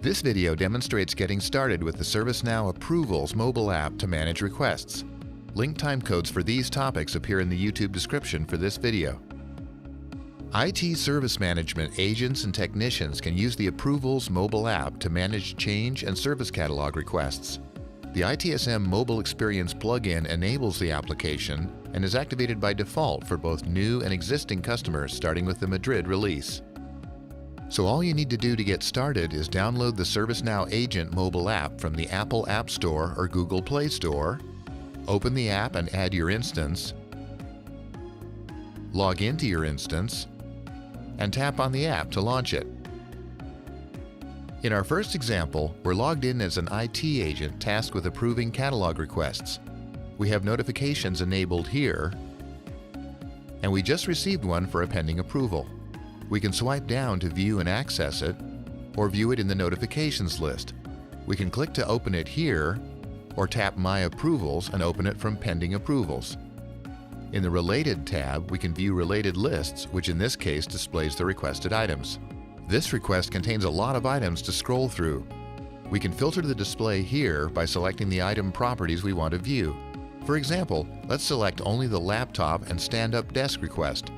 This video demonstrates getting started with the ServiceNow Approvals mobile app to manage requests. Link timecodes for these topics appear in the YouTube description for this video. IT service management agents and technicians can use the Approvals mobile app to manage change and service catalog requests. The ITSM Mobile Experience plugin enables the application and is activated by default for both new and existing customers starting with the Madrid release. So all you need to do to get started is download the ServiceNow Agent mobile app from the Apple App Store or Google Play Store, open the app and add your instance, log into your instance, and tap on the app to launch it. In our first example, we're logged in as an IT agent tasked with approving catalog requests. We have notifications enabled here, and we just received one for a pending approval. We can swipe down to view and access it, or view it in the notifications list. We can click to open it here, or tap My Approvals and open it from Pending Approvals. In the Related tab, we can view related lists, which in this case displays the requested items. This request contains a lot of items to scroll through. We can filter the display here by selecting the item properties we want to view. For example, let's select only the laptop and stand-up desk request.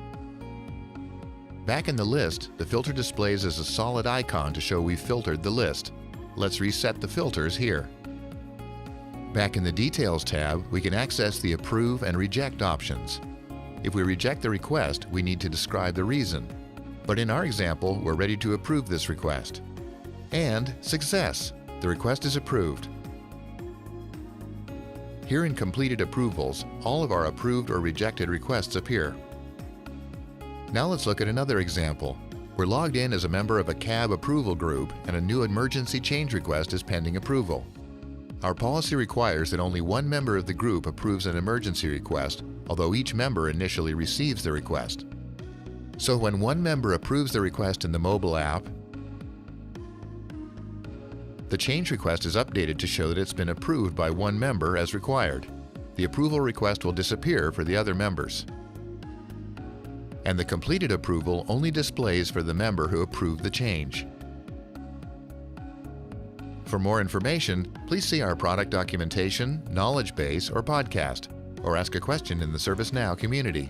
Back in the list, the filter displays as a solid icon to show we've filtered the list. Let's reset the filters here. Back in the Details tab, we can access the Approve and Reject options. If we reject the request, we need to describe the reason. But in our example, we're ready to approve this request. And success! The request is approved. Here in Completed Approvals, all of our approved or rejected requests appear. Now let's look at another example. We're logged in as a member of a CAB approval group and a new emergency change request is pending approval. Our policy requires that only one member of the group approves an emergency request, although each member initially receives the request. So when one member approves the request in the mobile app, the change request is updated to show that it's been approved by one member as required. The approval request will disappear for the other members. And the completed approval only displays for the member who approved the change. For more information, please see our product documentation, knowledge base, or podcast, or ask a question in the ServiceNow community.